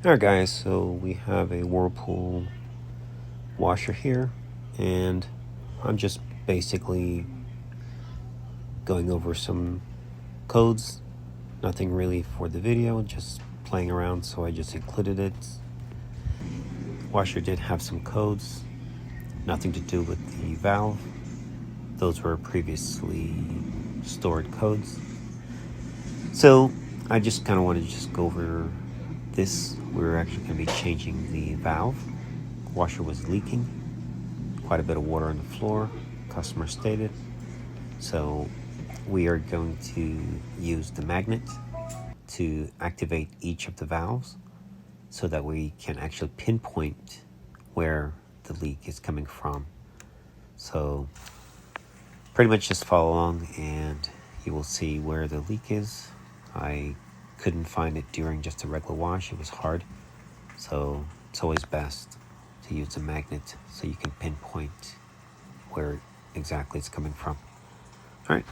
Alright guys, so we have a Whirlpool washer here, and I'm just basically going over some codes. Nothing really for the video, just playing around, so I just included it. Washer did have some codes, nothing to do with the valve. Those were previously stored codes. So I just kind of wanted to just go over this. We're actually going to be changing the valve. Washer was leaking, quite a bit of water on the floor, customer stated. So we are going to use the magnet to activate each of the valves so that we can actually pinpoint where the leak is coming from. So pretty much just follow along and you will see where the leak is. I couldn't find it during just a regular wash. It was hard. So it's always best to use a magnet so you can pinpoint where exactly it's coming from. All right.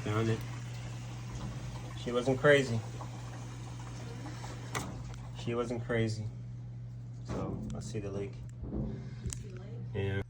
Found it. She wasn't crazy. She wasn't crazy. So let's see the leak. Yeah.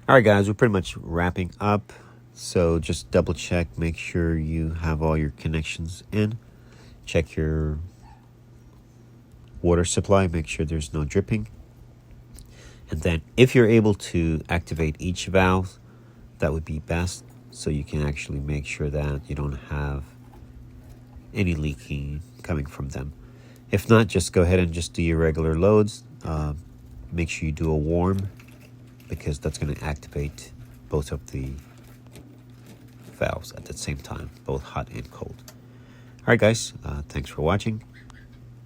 All right, guys, we're pretty much wrapping up. So just double check, make sure you have all your connections in. Check your water supply, make sure there's no dripping. And then if you're able to activate each valve, that would be best, so you can actually make sure that you don't have any leaking coming from them. If not, just go ahead and just do your regular loads. Make sure you do a warm, because that's going to activate both of the valves at the same time, both hot and cold. All right, guys, thanks for watching.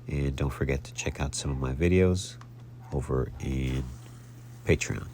And don't forget to check out some of my videos over in Patreon.